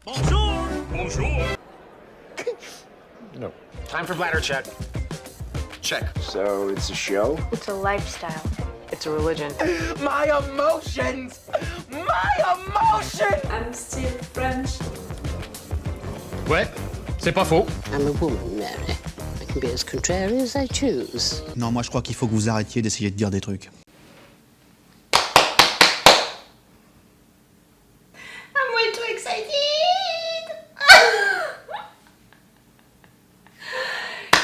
Bonjour! Bonjour! No. Time for bladder check. Check. So it's a show? It's a lifestyle. It's a religion. My emotions! My emotions! I'm still French. Ouais, c'est pas faux. I'm a woman, Mary. I can be as contrary as I choose. Non, moi je crois qu'il faut que vous arrêtiez d'essayer de dire des trucs. I'm way too excited!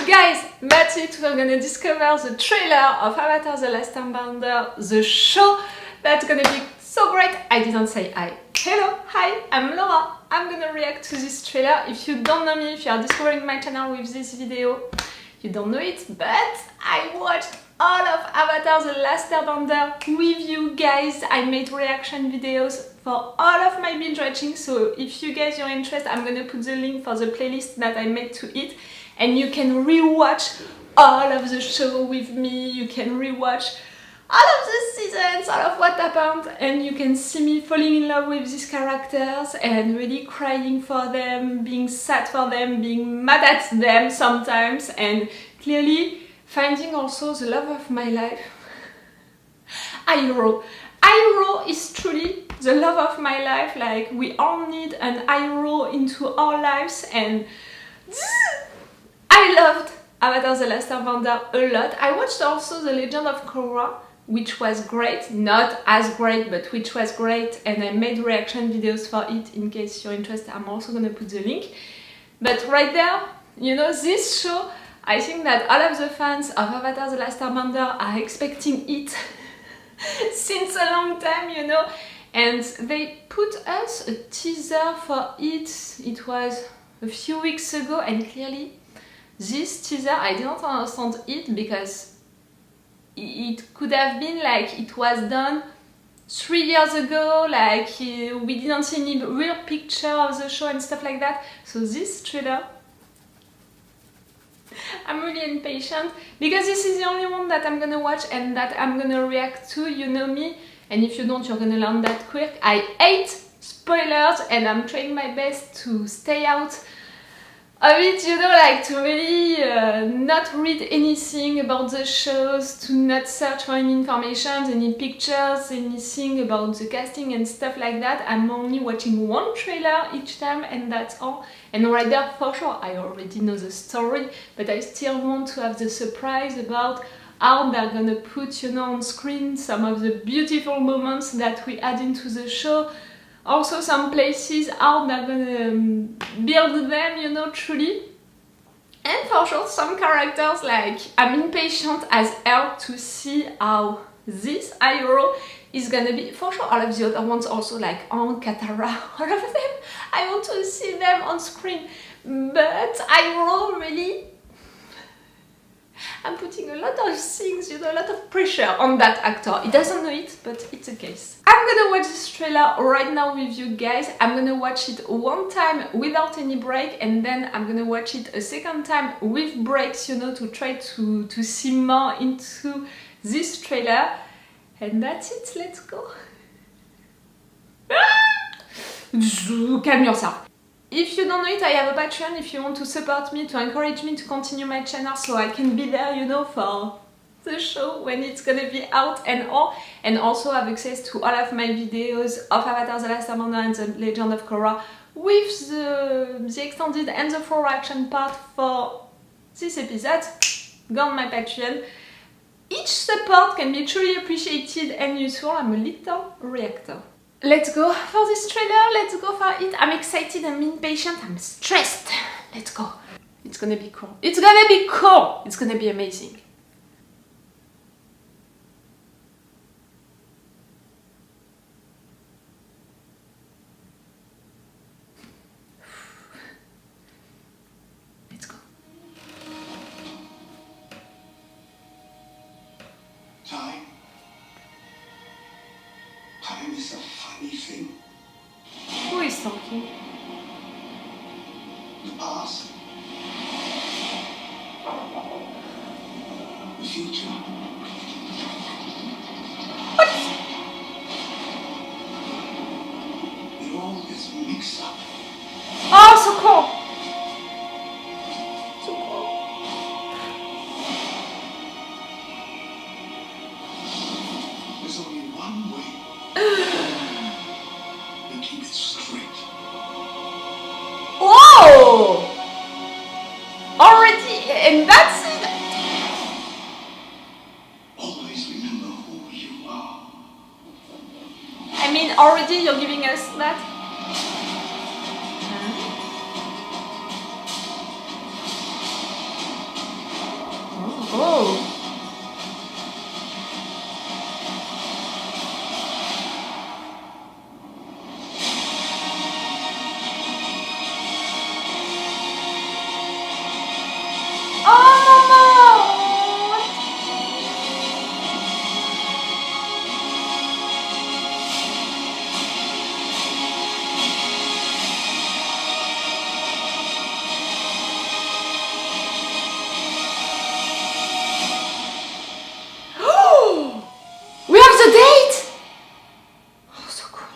Guys, that's it. We're gonna discover the trailer of Avatar The Last Airbender, the show. That's gonna be so great. I didn't say hi. Hello, hi, I'm Laura. I'm gonna react to this trailer. If you don't know me, if you are discovering my channel with this video, you don't know it, but I watched all of Avatar The Last Airbender with you guys. I made reaction videos for all of my binge watching, so if you guys are interested, I'm gonna put the link for the playlist that I made to it, and you can rewatch all of the show with me. You can rewatch all of the seasons, all of what happened, and you can see me falling in love with these characters and really crying for them, being sad for them, being mad at them sometimes, and clearly finding also the love of my life. Iroh. Iroh is truly the love of my life. Like, we all need an Iroh into our lives, and I loved Avatar The Last Airbender a lot. I watched also The Legend of Korra, which was great, not as great, but which was great, and I made reaction videos for it. In case you're interested, I'm also gonna put the link. But right there, you know, this show, I think that all of the fans of Avatar The Last Airbender are expecting it since a long time, you know, and they put us a teaser for it. It was a few weeks ago, and clearly this teaser, I didn't understand it, because it could have been like it was done 3 years ago, like we didn't see any real picture of the show and stuff like that. So this trailer, I'm really impatient, because this is the only one that I'm gonna watch and that I'm gonna react to. You know me, and if you don't, you're gonna learn that quick. I hate spoilers, and I'm trying my best to stay out of it, you know, like to really not read anything about the shows, to not search for any information, any pictures, anything about the casting and stuff like that. I'm only watching one trailer each time, and that's all. And right there, for sure, I already know the story, but I still want to have the surprise about how they're gonna put, you know, on screen some of the beautiful moments that we add into the show. Also some places, how they're gonna build them, you know, truly. And for sure, some characters, like, I'm impatient as hell to see how this Iroh is gonna be. For sure, all of the other ones also, like Katara, all of them, I want to see them on screen. But Iroh, really, I'm putting a lot of things, you know, a lot of pressure on that actor. He doesn't know it, but it's a case. I'm gonna watch this trailer right now with you guys. I'm gonna watch it one time without any break, and then I'm gonna watch it a second time with breaks, you know, to try to see more into this trailer. And that's it, let's go. Calm yourself. If you don't know it, I have a Patreon if you want to support me, to encourage me to continue my channel, so I can be there, you know, for the show when it's gonna be out and all. And also have access to all of my videos of Avatar The Last Airbender and The Legend of Korra, with the extended and the full reaction part for this episode. Go on my Patreon. Each support can be truly appreciated and useful. I'm a little reactor. Let's go for this trailer, let's go for it. I'm excited, I'm impatient, I'm stressed. Let's go. It's gonna be cool. It's gonna be cool. It's gonna be amazing. Let's go. Time is a funny thing. Who is talking? The past. The future. What? It all gets mixed up. cool. So cool. There's only one way. You keep it straight. Whoa! Already, and that's it. Always remember who you are. I mean, already you're giving us that. Oh. We have the date! Oh, so cool.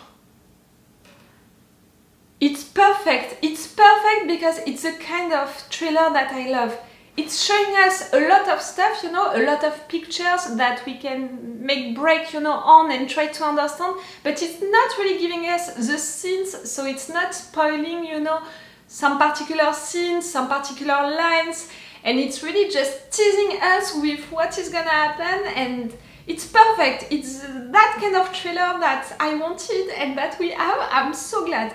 It's perfect. It's perfect because it's a kind of thriller that I love. It's showing us a lot of stuff, you know, a lot of pictures that we can make break, you know, on and try to understand, but it's not really giving us the scenes, so it's not spoiling, you know, some particular scenes, some particular lines, and it's really just teasing us with what is gonna happen, and it's perfect. It's that kind of thriller that I wanted and that we have. I'm so glad.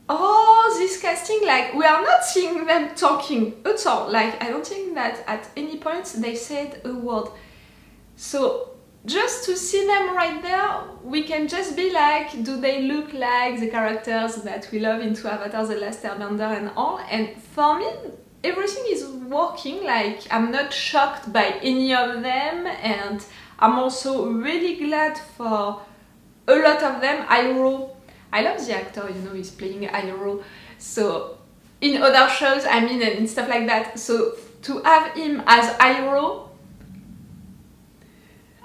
Oh, this casting, like, we are not seeing them talking at all. Like, I don't think that at any point they said a word. So, just to see them right there, we can just be like, do they look like the characters that we love into Avatar: The Last Airbender and all? And for me, everything is working. Like, I'm not shocked by any of them, and I'm also really glad for a lot of them. Iroh, I love the actor, you know, he's playing Iroh. So, in other shows, I mean, and stuff like that. So, to have him as Iroh,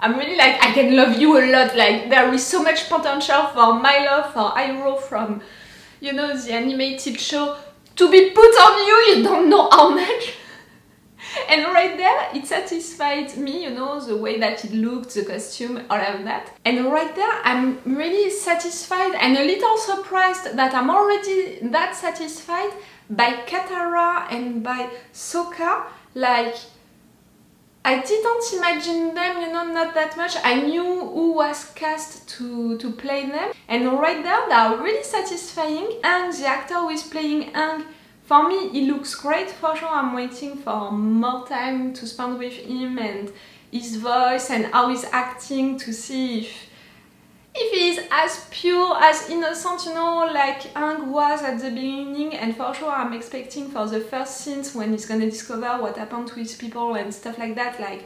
I'm really like, I can love you a lot. Like, there is so much potential for my love for Iroh from, you know, the animated show to be put on you. You don't know how much. And right there, it satisfied me, you know, the way that it looked, the costume, all of that. And right there, I'm really satisfied and a little surprised that I'm already that satisfied by Katara and by Sokka. Like, I didn't imagine them, you know, not that much. I knew who was cast to play them. And right there, they are really satisfying. And the actor who is playing Aang, for me, he looks great. For sure, I'm waiting for more time to spend with him and his voice and how he's acting, to see if he is as pure, as innocent, you know, like Aang was at the beginning. And for sure, I'm expecting for the first scenes when he's gonna discover what happened to his people and stuff like that, like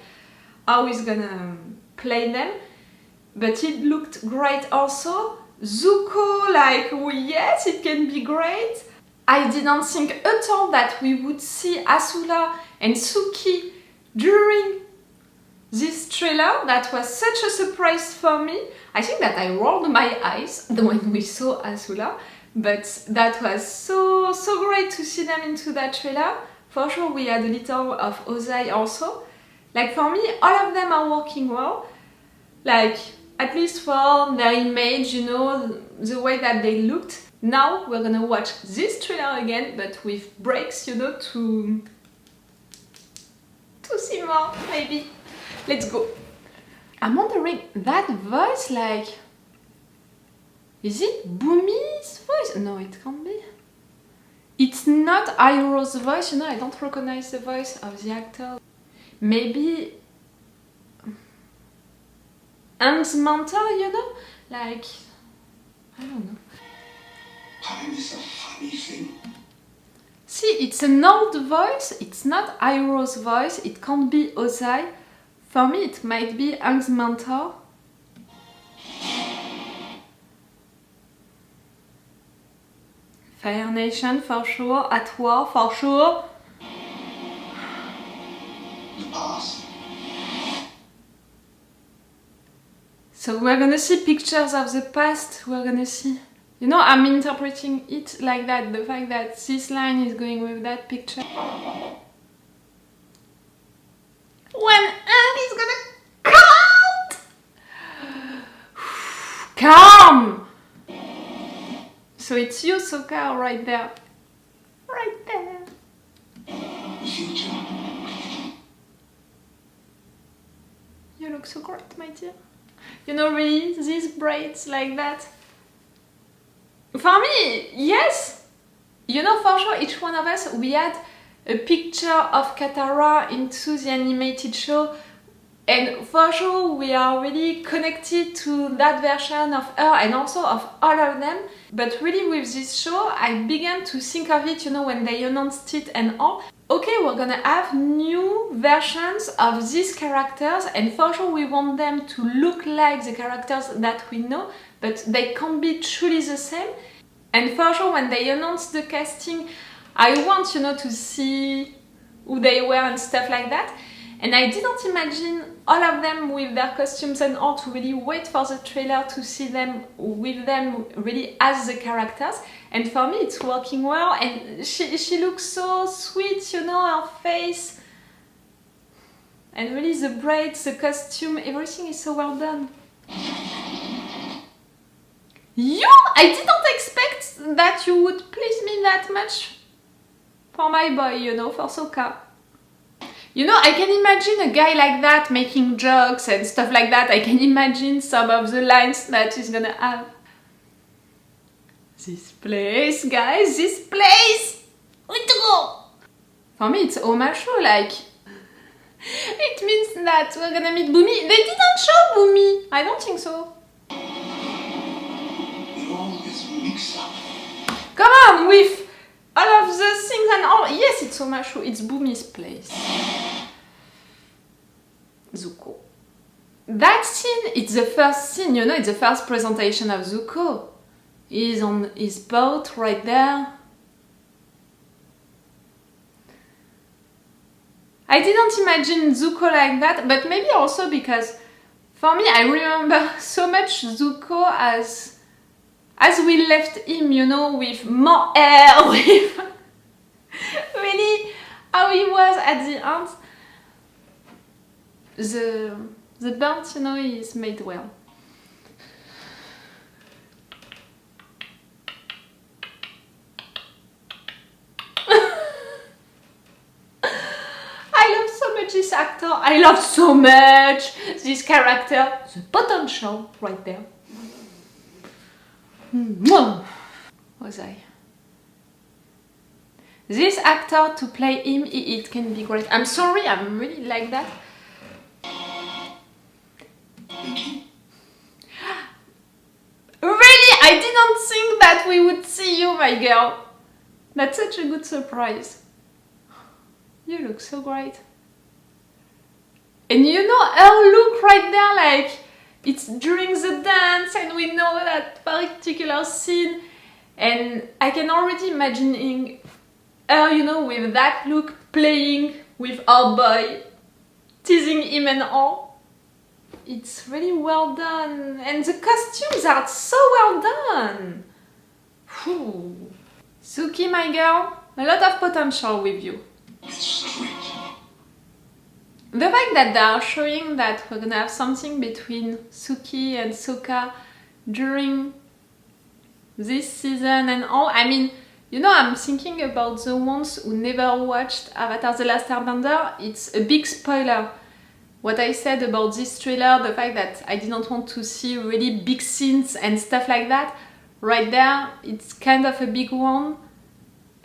how he's gonna play them. But it looked great also. Zuko, like, yes, it can be great. I didn't think at all that we would see Azula and Suki during this trailer. That was such a surprise for me. I think that I rolled my eyes when we saw Azula, but that was so great to see them into that trailer. For sure, we had a little of Ozai also. Like, for me, all of them are working well. Like, at least for their image, you know, the way that they looked. Now we're gonna watch this trailer again, but with breaks, you know, to see more, maybe. Let's go. I'm wondering, that voice, like, is it Bumi's voice? No, it can't be. It's not Iroh's voice, you know, I don't recognize the voice of the actor. Maybe Aang's mentor, you know? Like, I don't know. Time is a funny thing. See, it's an old voice, it's not Iroh's voice, it can't be Ozai. For me, it might be Aang's mentor. Fire Nation for sure, at war for sure. The past. So we're gonna see pictures of the past, we're gonna see, You know, I'm interpreting it like that, the fact that this line is going with that picture. When Aang is gonna come out! Calm! So it's you, Sokka, right there. Right there. The future. You look so great, my dear. You know, really, these braids like that. For me, yes! You know, for sure, each one of us, we had a picture of Katara into the animated show, and for sure we are really connected to that version of her and also of all of them. But really with this show, I began to think of it, you know, when they announced it and all. Okay, we're gonna have new versions of these characters, and for sure we want them to look like the characters that we know, but they can't be truly the same. And for sure when they announced the casting, I want, you know, to see who they were and stuff like that. And I didn't imagine all of them with their costumes and all to really wait for the trailer to see them with them really as the characters. And for me it's working well, and she looks so sweet, you know, her face. And really the braids, the costume, everything is so well done. I didn't expect that you would please me that much for my boy, you know, for Sokka. You know, I can imagine a guy like that making jokes and stuff like that. I can imagine some of the lines that he's gonna have. This place, guys, this place! Where to go? For me, it's Oma show, like... It means that we're gonna meet Bumi. They didn't show Bumi! I don't think so. It all gets mixed up. Come on, with all of the things and all. Yes, it's Omashu, it's Bumi's place. Zuko. That scene, it's the first scene, you know, it's the first presentation of Zuko. He's on his boat right there. I didn't imagine Zuko like that, but maybe also because for me, I remember so much Zuko as we left him, you know, with more hair, with really how he was at the end. The burnt, you know, is made well. I love so much this actor. I love so much this character. The potential right there. Was I? This actor to play him, it can be great. I'm sorry, I'm really like that. Really? I didn't think that we would see you, my girl. That's such a good surprise. You look so great. And you know her look right there, like it's during the dance and we know that particular scene, and I can already imagining her, you know, with that look playing with our boy, teasing him and all. It's really well done, and the costumes are so well done. Whew. Suki, my girl, a lot of potential with you. It's straight. The fact that they are showing that we're gonna have something between Suki and Sokka during this season and all, I mean, you know, I'm thinking about the ones who never watched Avatar: The Last Airbender. It's a big spoiler. What I said about this trailer, the fact that I didn't want to see really big scenes and stuff like that, right there, it's kind of a big one.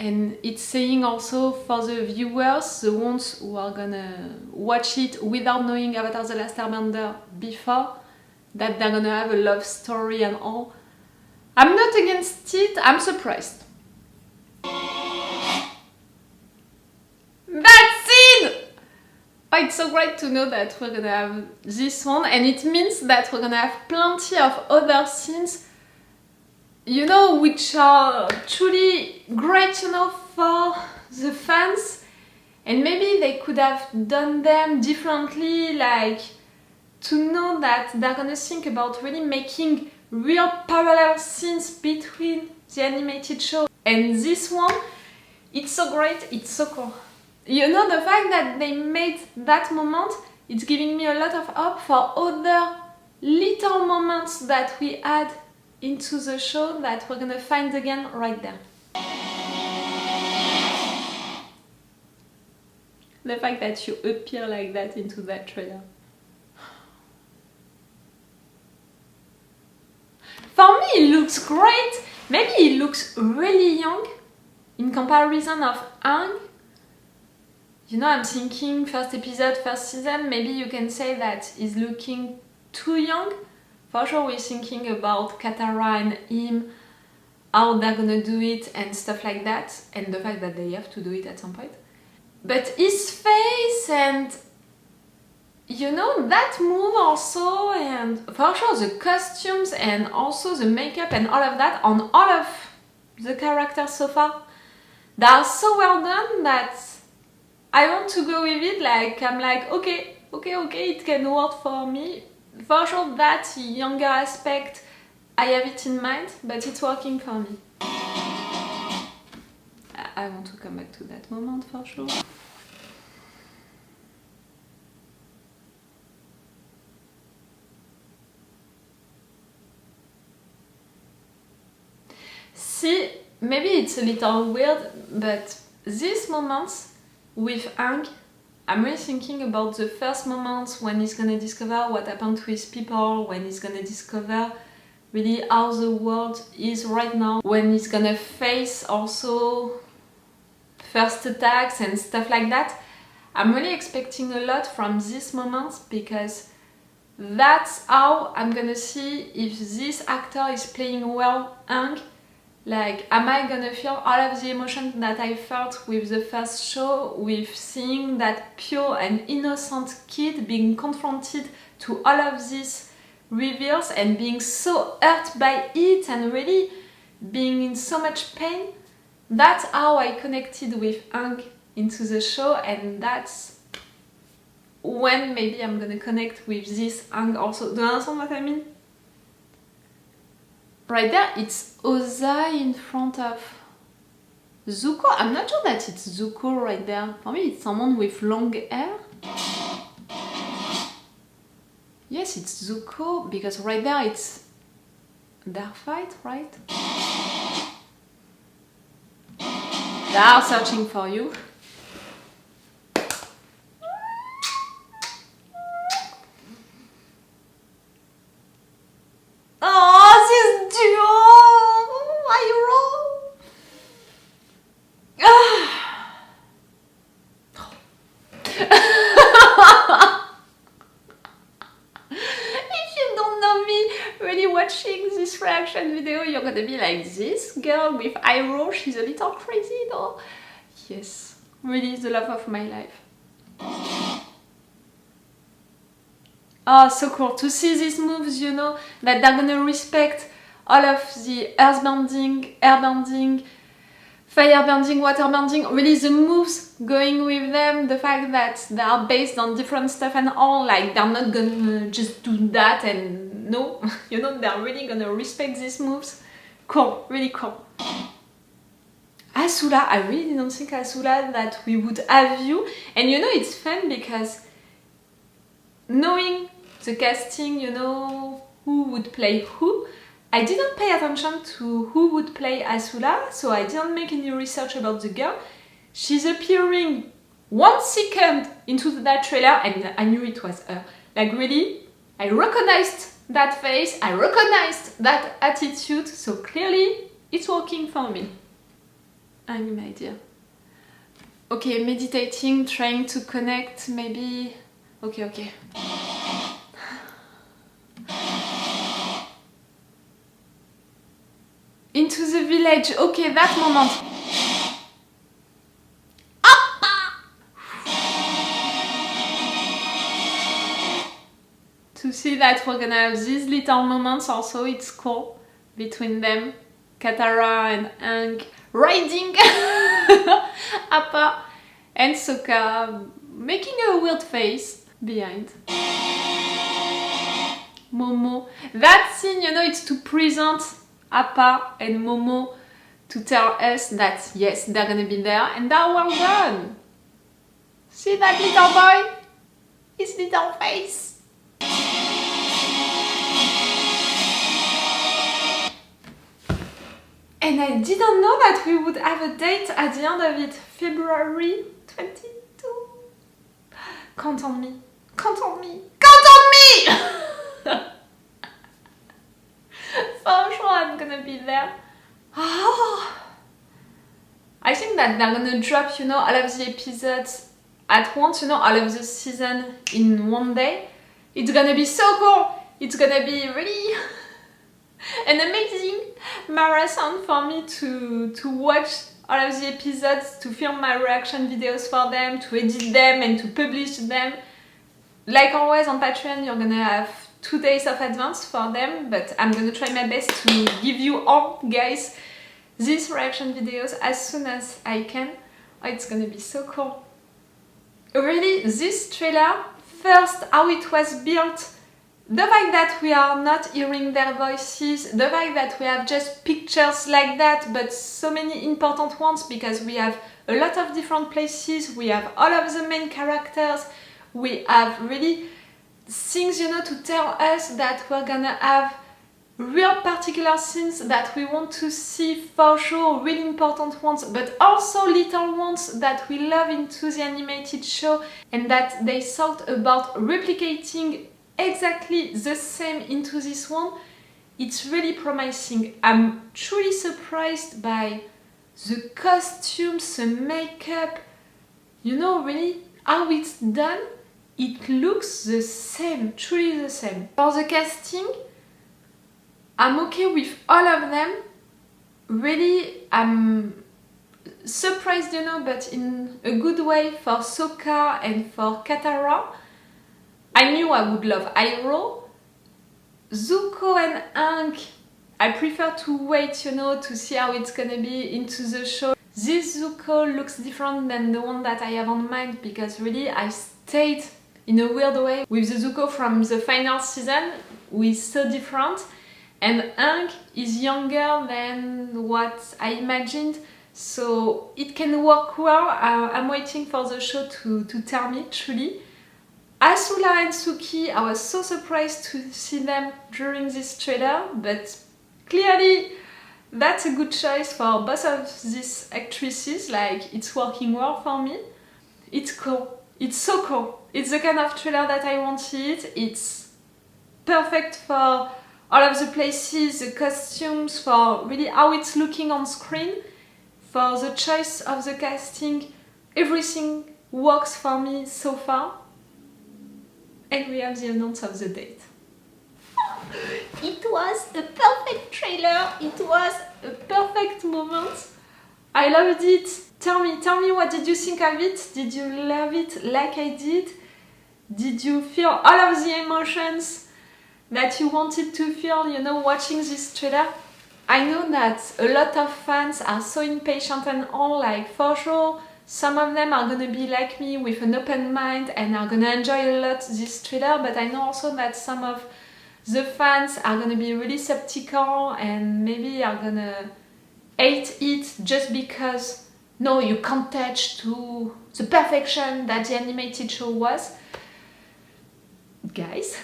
And it's saying also for the viewers, the ones who are gonna watch it without knowing Avatar: The Last Airbender before, that they're gonna have a love story and all. I'm not against it, I'm surprised. That's it! Oh, it's so great to know that we're gonna have this one, and it means that we're gonna have plenty of other scenes, you know, which are truly great, you know, for the fans. And maybe they could have done them differently, like to know that they're gonna think about really making real parallel scenes between the animated show and this one. It's so great, it's so cool. You know, the fact that they made that moment, it's giving me a lot of hope for other little moments that we add into the show that we're gonna find again right there. The fact that you appear like that into that trailer. For me, it looks great. Maybe it looks really young in comparison of Aang. You know, I'm thinking first episode, first season, maybe you can say that he's looking too young. For sure, we're thinking about Katara and him, how they're gonna do it and stuff like that, and the fact that they have to do it at some point. But his face and, you know, that move also, and for sure the costumes and also the makeup and all of that on all of the characters so far, they are so well done that I want to go with it. Like, I'm like, okay, it can work for me. For sure that younger aspect, I have it in mind, but it's working for me. I want to come back to that moment for sure. See, maybe it's a little weird, but these moments with Aang, I'm really thinking about the first moments when he's gonna discover what happened to his people, when he's gonna discover really how the world is right now, when he's gonna face also first attacks and stuff like that. I'm really expecting a lot from these moments because that's how I'm gonna see if this actor is playing well Aang. Like, am I gonna feel all of the emotions that I felt with the first show, with seeing that pure and innocent kid being confronted to all of these reveals and being so hurt by it and really being in so much pain? That's how I connected with Aang into the show, and that's when maybe I'm gonna connect with this Aang also. Do you understand what I mean? Right there, it's Ozai in front of Zuko. I'm not sure that it's Zuko right there. For me, it's someone with long hair. Yes, it's Zuko, because right there it's their fight, right? They are searching for you. Oh, this duo! Iroh! If you don't know me, really watching this reaction video, you're gonna be like, this girl with Iroh, she's a little crazy, though. Yes, really the love of my life. Oh, so cool to see these moves, you know, that they're gonna respect all of the airbending, firebending, waterbending, really the moves going with them, the fact that they are based on different stuff and all, like they're not gonna just do that and no, you know, they're really gonna respect these moves. Cool, really cool. Azula, I really didn't think Azula that we would have you, and you know, it's fun because knowing the casting, you know, who would play who, I didn't pay attention to who would play Azula, so I didn't make any research about the girl. She's appearing 1 second into that trailer and I knew it was her. Like really, I recognized that face, I recognized that attitude, so clearly it's working for me. Any idea? Okay, meditating, trying to connect, maybe... Okay. Into the village, okay, that moment. To see that we're gonna have these little moments also, it's cool between them. Katara and Aang riding Appa and Sokka making a weird face behind. Momo. That scene, you know, it's to present Appa and Momo to tell us that yes, they're gonna be there and they're well done. See that little boy? His little face. And I didn't know that we would have a date at the end of it. February 22. Count on me. Count on me. Count on me! For sure I'm gonna be there. Oh. I think that they're gonna drop, you know, all of the episodes at once, you know, all of the season in one day. It's gonna be so cool. It's gonna be really an amazing marathon for me to watch all of the episodes, to film my reaction videos for them, to edit them and to publish them. Like always on Patreon, you're gonna have 2 days of advance for them, but I'm gonna try my best to give you all, guys, these reaction videos as soon as I can. Oh, it's gonna be so cool. Really, this trailer, first how it was built, the fact that we are not hearing their voices, the fact that we have just pictures like that, but so many important ones because we have a lot of different places, we have all of the main characters, we have really things, you know, to tell us that we're gonna have real particular scenes that we want to see for sure, really important ones, but also little ones that we love into the animated show and that they thought about replicating exactly the same into this one. It's really promising. I'm truly surprised by the costumes, the makeup, you know, really how it's done. It looks the same, truly the same. For the casting, I'm okay with all of them. Really, I'm surprised, you know, but in a good way for Sokka and for Katara. I knew I would love Iroh. Zuko and Aang, I prefer to wait, you know, to see how it's gonna be into the show. This Zuko looks different than the one that I have on mind because really I stayed in a weird way with the Zuko from the final season, who is so different. And Aang is younger than what I imagined, so it can work well. I'm waiting for the show to tell me, truly. Azula and Suki, I was so surprised to see them during this trailer, but clearly that's a good choice for both of these actresses, like it's working well for me. It's cool, it's so cool. It's the kind of trailer that I wanted. It's perfect for all of the places, the costumes, for really how it's looking on screen, for the choice of the casting. Everything works for me so far. And we have the announce of the date. It was a perfect trailer. It was a perfect moment. I loved it. Tell me what did you think of it? Did you love it like I did? Did you feel all of the emotions that you wanted to feel, you know, watching this trailer? I know that a lot of fans are so impatient and all, like for sure, some of them are gonna be like me with an open mind and are gonna enjoy a lot this trailer, but I know also that some of the fans are gonna be really skeptical and maybe are gonna hate it just because, no, you can't touch to the perfection that the animated show was. Guys,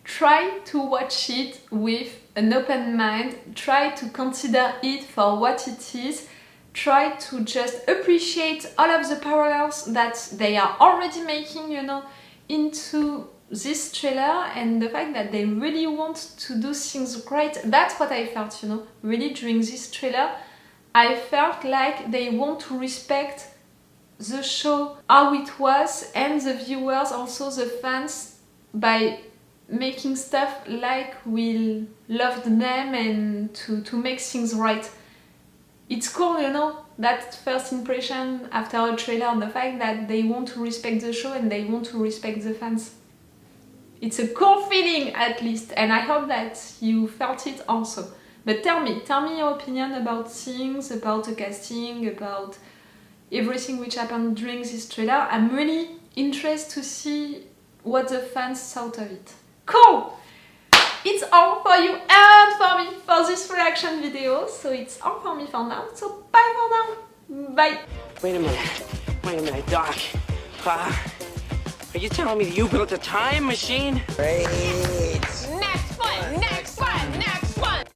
try to watch it with an open mind, try to consider it for what it is, try to just appreciate all of the parallels that they are already making, you know, into this trailer and the fact that they really want to do things great. That's what I felt, you know, really during this trailer. I felt like they want to respect the show, how it was, and the viewers, also the fans, by making stuff like we loved them and to make things right. It's cool, you know, that first impression after a trailer on the fact that they want to respect the show and they want to respect the fans. It's a cool feeling, at least, and I hope that you felt it also. But tell me your opinion about things, about the casting, about everything which happened during this trailer. I'm really interested to see what the fans thought of it. Cool! it's all for you and for me for this reaction video. So it's all for me for now. So bye for now. Bye. Wait a minute, Doc. Are you telling me you built a time machine?